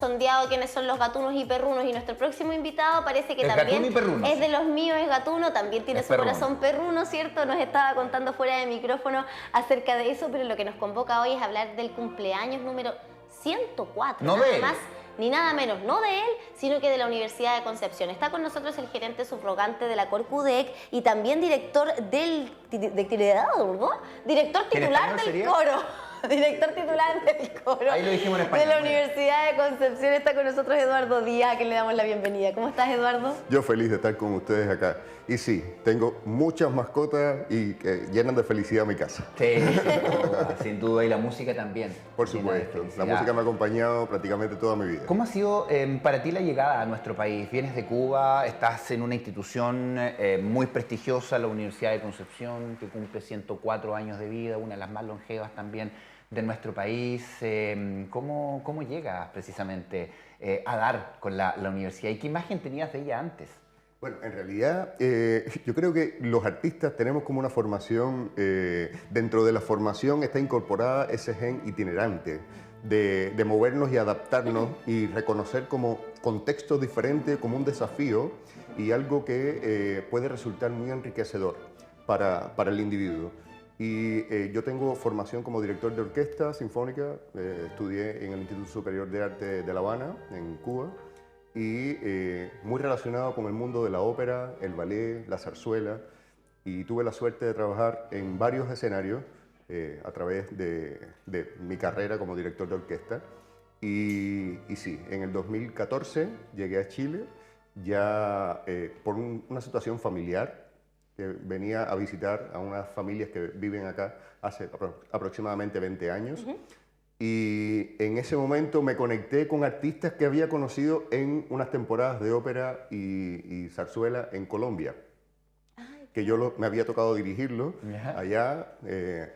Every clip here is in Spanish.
sondeado quiénes son los gatunos y perrunos, y nuestro próximo invitado parece que Es también gatuno y perruno, es sí. de los míos, es gatuno, también tiene Es su corazón perruno, ¿cierto? Nos estaba contando fuera de micrófono acerca de eso, pero lo que nos convoca hoy es hablar del cumpleaños número 104, No nada de él. más ni nada menos, no de él, sino que de la Universidad de Concepción. Está con nosotros el gerente subrogante de la Corcudec y también director del... Director titular del sería? coro. Director titular del coro. Ahí lo dijimos en español. De la Universidad de Concepción está con nosotros Eduardo Díaz, a quien le damos la bienvenida. ¿Cómo estás, Eduardo? Yo feliz de estar con ustedes acá. Y sí, tengo muchas mascotas y que llenan de felicidad mi casa. Sí, sin duda, y la música también. Por llena de supuesto, la felicidad. música me ha acompañado prácticamente toda mi vida. ¿Cómo ha sido para ti la llegada a nuestro país? Vienes de Cuba, estás en una institución muy prestigiosa, la Universidad de Concepción, que cumple 104 años de vida, una de las más longevas también de nuestro país. ¿Cómo llegas precisamente a dar con la universidad? ¿Y qué imagen tenías de ella antes? Bueno, en realidad yo creo que los artistas tenemos como una formación, dentro de la formación está incorporada ese gen itinerante de movernos y adaptarnos y reconocer como contextos diferentes, como un desafío y algo que puede resultar muy enriquecedor para el individuo. Y yo tengo formación como director de orquesta sinfónica, estudié en el Instituto Superior de Arte de La Habana, en Cuba, y muy relacionado con el mundo de la ópera, el ballet, la zarzuela, y tuve la suerte de trabajar en varios escenarios a través de mi carrera como director de orquesta. Y sí, en el 2014 llegué a Chile, ya por una situación familiar, que venía a visitar a unas familias que viven acá hace aproximadamente 20 años. Y en ese momento me conecté con artistas que había conocido en unas temporadas de ópera y zarzuela en Colombia, que yo me había tocado dirigirlo allá.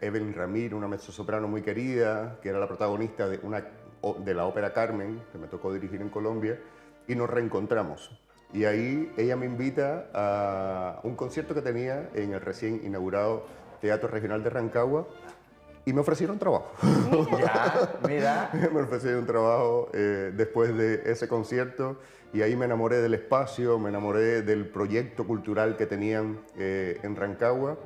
Evelyn Ramírez, una mezzosoprano muy querida, que era la protagonista de la ópera Carmen, que me tocó dirigir en Colombia, y nos reencontramos. Y ahí ella me invita a un concierto que tenía en el recién inaugurado Teatro Regional de Rancagua y me ofrecieron trabajo. Mira. Me ofrecieron trabajo después de ese concierto y ahí me enamoré del espacio, me enamoré del proyecto cultural que tenían en Rancagua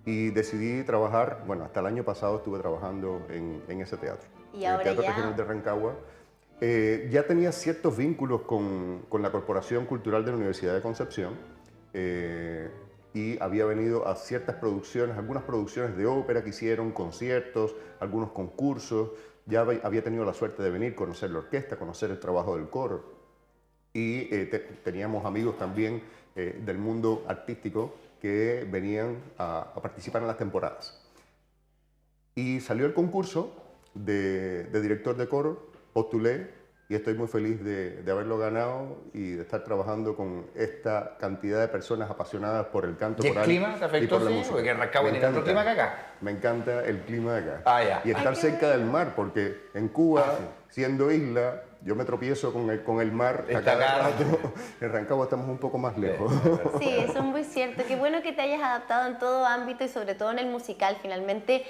y decidí trabajar, bueno, hasta el año pasado estuve trabajando en ese teatro. Y en el ahora Teatro ya... Regional de Rancagua. Ya tenía ciertos vínculos con la Corporación Cultural de la Universidad de Concepción y había venido a ciertas producciones, algunas producciones de ópera que hicieron, conciertos, algunos concursos. Ya había tenido la suerte de venir, conocer la orquesta, conocer el trabajo del coro. Y teníamos amigos también del mundo artístico que venían a participar en las temporadas. Y salió el concurso de director de coro. Postulé y estoy muy feliz de haberlo ganado y de estar trabajando con esta cantidad de personas apasionadas por el canto ¿Y el coral clima te afectó, y por la sí? música. Porque Rancagua tiene otro clima que acá. Me encanta el clima de acá. Ah, ya. Y estar cerca del mar, porque en Cuba, siendo isla, yo me tropiezo con el mar a Está cada acá. rato. En Rancagua estamos un poco más lejos. Sí, eso es muy cierto. Qué bueno que te hayas adaptado en todo ámbito y sobre todo en el musical. Finalmente,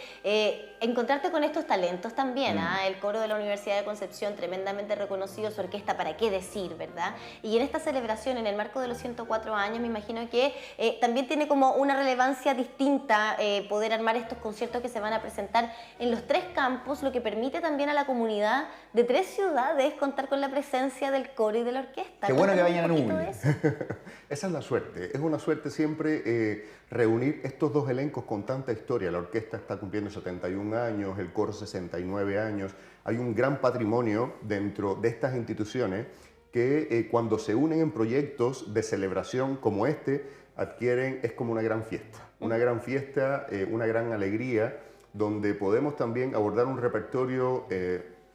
encontrarte con estos talentos también. El coro de la Universidad de Concepción, tremendamente reconocido, su orquesta, para qué decir, ¿verdad? Y en esta celebración, en el marco de los 104 años, me imagino que también tiene como una relevancia distinta poder armar estos conciertos que se van a presentar en los 3 campus, lo que permite también a la comunidad de 3 ciudades contar con la presencia del coro y de la orquesta. Qué bueno que Cuéntame vayan un en poquito uno. de eso. Esa es la suerte, es una suerte siempre reunir estos dos elencos con tanta historia. La orquesta está cumpliendo 71 años, el coro 69 años. Hay un gran patrimonio dentro de estas instituciones que cuando se unen en proyectos de celebración como este, es como una gran fiesta. Una gran fiesta, una gran alegría, donde podemos también abordar un repertorio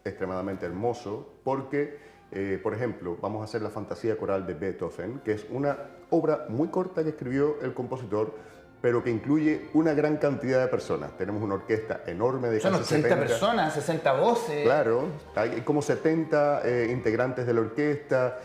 extremadamente hermoso, porque por ejemplo, vamos a hacer la Fantasía Coral de Beethoven, que es una obra muy corta que escribió el compositor, pero que incluye una gran cantidad de personas. Tenemos una orquesta enorme de Son casi 80 70 personas, 60 voces. Claro, hay como 70 integrantes de la orquesta,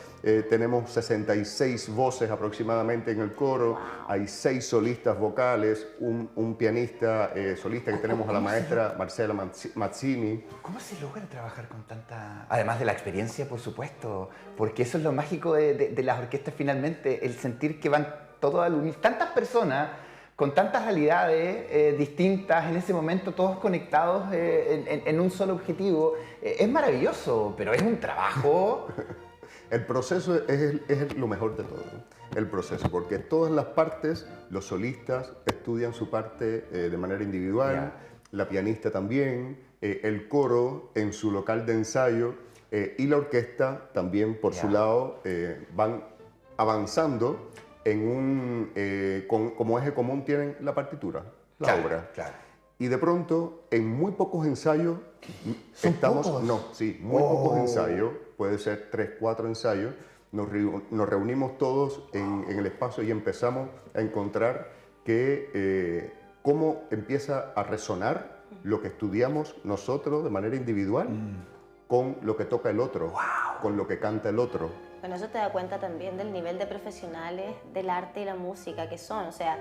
tenemos 66 voces aproximadamente en el coro, hay 6 solistas vocales, un pianista solista que tenemos a la maestra Marcela Mazzini. ¿Cómo se logra trabajar con tanta...? Además de la experiencia, por supuesto, porque eso es lo mágico de las orquestas finalmente, el sentir que van todos al unir tantas personas con tantas realidades distintas en ese momento, todos conectados en un solo objetivo. Es maravilloso, pero es un trabajo. El proceso es lo mejor de todo, el proceso, porque todas las partes, los solistas estudian su parte de manera individual, la pianista también, el coro en su local de ensayo y la orquesta también por su lado van avanzando en como eje común tienen la partitura, la obra. Claro. Y de pronto, en muy pocos ensayos, muy pocos ensayos, puede ser 3, 4 ensayos, nos reunimos todos en el espacio y empezamos a encontrar que cómo empieza a resonar lo que estudiamos nosotros de manera individual con lo que toca el otro, con lo que canta el otro. Bueno, eso te da cuenta también del nivel de profesionales del arte y la música que son. O sea,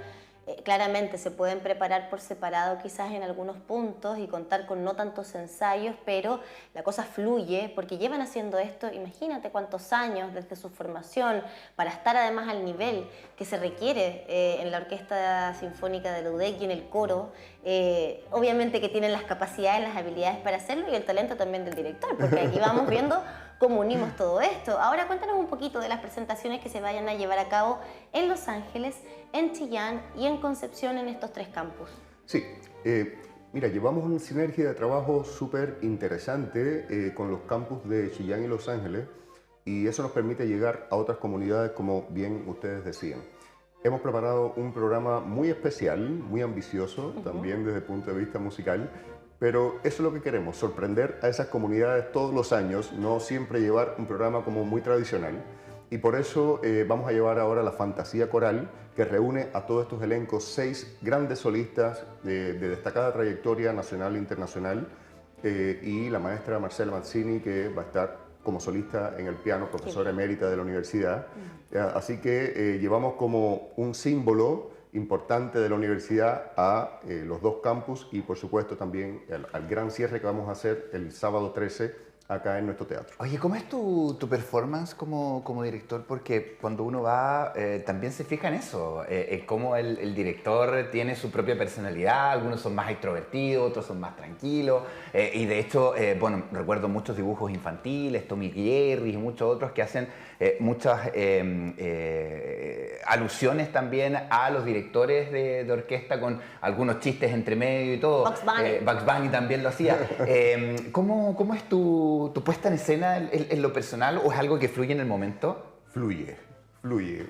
claramente se pueden preparar por separado quizás en algunos puntos y contar con no tantos ensayos, pero la cosa fluye porque llevan haciendo esto, imagínate cuántos años desde su formación, para estar además al nivel que se requiere en la Orquesta Sinfónica de la UDEC y en el coro. Obviamente que tienen las capacidades, las habilidades para hacerlo y el talento también del director, porque aquí vamos viendo cómo unimos todo esto. Ahora cuéntanos un poquito de las presentaciones que se vayan a llevar a cabo en Los Ángeles, en Chillán y en Concepción en estos 3 campus. Sí, mira, llevamos una sinergia de trabajo súper interesante con los campus de Chillán y Los Ángeles y eso nos permite llegar a otras comunidades como bien ustedes decían. Hemos preparado un programa muy especial, muy ambicioso, también desde el punto de vista musical, pero eso es lo que queremos, sorprender a esas comunidades todos los años, no siempre llevar un programa como muy tradicional. Y por eso vamos a llevar ahora la Fantasía Coral, que reúne a todos estos elencos 6 grandes solistas de destacada trayectoria nacional e internacional, y la maestra Marcela Mazzini, que va a estar como solista en el piano, profesora emérita de la universidad. Así que llevamos como un símbolo importante de la universidad a los 2 campus y por supuesto también al gran cierre que vamos a hacer el sábado 13 acá en nuestro teatro. Oye, ¿cómo es tu performance como director? Porque cuando uno va, también se fija en eso, cómo el director tiene su propia personalidad, algunos son más extrovertidos, otros son más tranquilos, y de hecho, bueno, recuerdo muchos dibujos infantiles, Tommy Jerry y muchos otros que hacen muchas alusiones también a los directores de orquesta con algunos chistes entre medio y todo. Bugs Bunny también lo hacía. ¿Cómo es tu puesta en escena en lo personal o es algo que fluye en el momento? Fluye.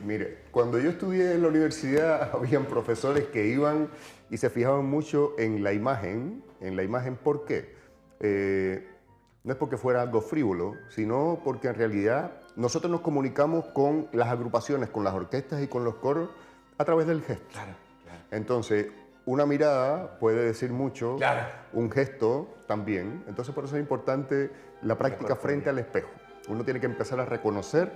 Mire, cuando yo estudié en la universidad habían profesores que iban y se fijaban mucho en la imagen. ¿Por qué? No es porque fuera algo frívolo, sino porque en realidad nosotros nos comunicamos con las agrupaciones, con las orquestas y con los coros a través del gesto. Claro. Entonces, una mirada puede decir mucho, un gesto también. Entonces, por eso es importante la práctica frente al espejo. Uno tiene que empezar a reconocer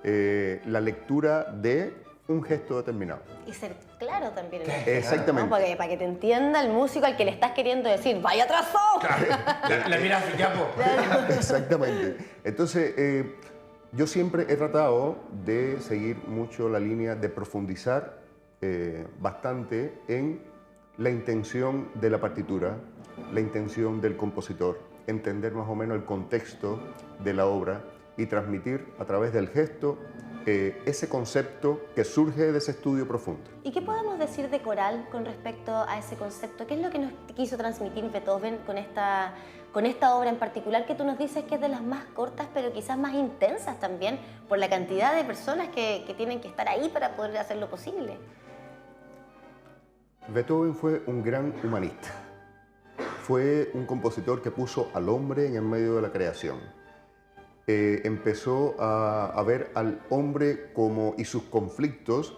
la lectura de un gesto determinado. Y ser claro también. Exactamente. ¿No? Para que te entienda el músico al que le estás queriendo decir, ¡vaya atrasado! Le miras el capo. Exactamente. Entonces, yo siempre he tratado de seguir mucho la línea de profundizar bastante en la intención de la partitura, la intención del compositor, entender más o menos el contexto de la obra y transmitir a través del gesto ese concepto que surge de ese estudio profundo. ¿Y qué podemos decir de coral con respecto a ese concepto? ¿Qué es lo que nos quiso transmitir Beethoven con esta obra en particular que tú nos dices que es de las más cortas pero quizás más intensas también por la cantidad de personas que tienen que estar ahí para poder hacerlo posible? Beethoven fue un gran humanista. Fue un compositor que puso al hombre en el medio de la creación. Empezó a ver al hombre y sus conflictos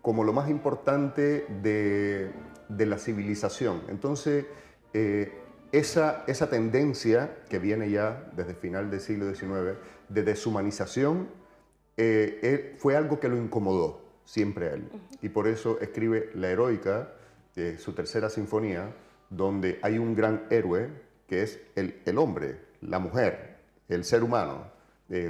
como lo más importante de la civilización. Entonces, esa tendencia que viene ya desde el final del siglo XIX, de deshumanización, fue algo que lo incomodó siempre a él. Y por eso escribe La Heroica, su tercera sinfonía, donde hay un gran héroe que es el hombre, la mujer, el ser humano,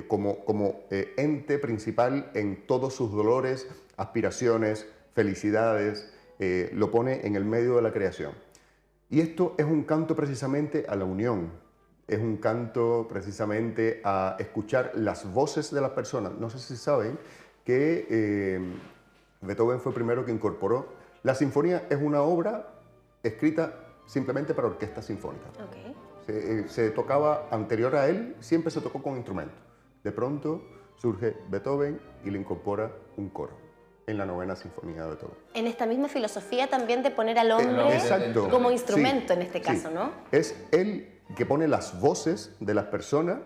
como ente principal en todos sus dolores, aspiraciones, felicidades, lo pone en el medio de la creación. Y esto es un canto precisamente a la unión, es un canto precisamente a escuchar las voces de las personas. No sé si saben que Beethoven fue el primero que incorporó. La sinfonía es una obra escrita simplemente para orquesta sinfónica. Okay. Se tocaba anterior a él, siempre se tocó con instrumentos. De pronto surge Beethoven y le incorpora un coro en la novena sinfonía de Beethoven. En esta misma filosofía también de poner al hombre como instrumento, sí, en este caso, sí. ¿no? Es él que pone las voces de las personas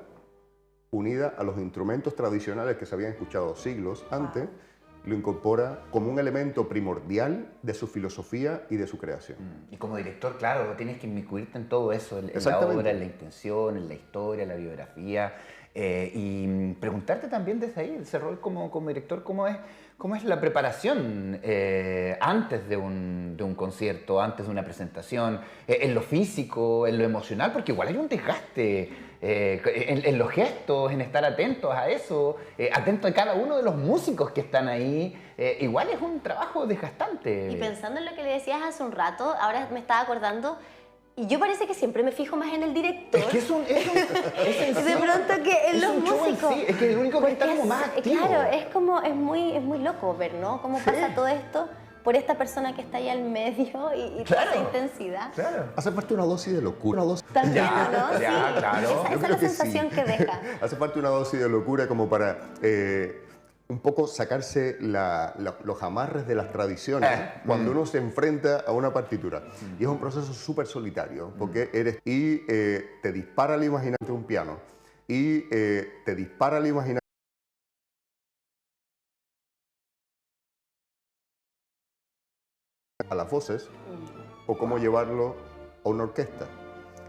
unidas a los instrumentos tradicionales que se habían escuchado siglos antes, lo incorpora como un elemento primordial de su filosofía y de su creación. Y como director, claro, tienes que inmiscuirte en todo eso, en la obra, en la intención, en la historia, en la biografía, y preguntarte también desde ahí, ese rol como director, ¿cómo es la preparación antes de un concierto, antes de una presentación, en lo físico, en lo emocional? Porque igual hay un desgaste en los gestos, en estar atentos a eso, atentos a cada uno de los músicos que están ahí. Igual es un trabajo desgastante. Y pensando en lo que le decías hace un rato, ahora me estaba acordando, y yo parece que siempre me fijo más en el director. Es que es de pronto que en los músicos. Sí, es que el único que está como más activo. Claro, es muy loco ver, ¿no? Cómo pasa todo esto por esta persona que está ahí al medio y toda esa intensidad. Claro. Hace falta una dosis de locura. También, Ya, ¿no? ya, Sí. claro. Esa es la sensación que deja. Hace falta una dosis de locura como para un poco sacarse los amarres de las tradiciones cuando uno se enfrenta a una partitura. Y es un proceso súper solitario, porque te dispara la imaginación de un piano, y te dispara la imaginación a las voces, o cómo llevarlo a una orquesta.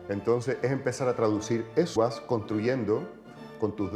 Entonces es empezar a traducir eso, vas construyendo con tus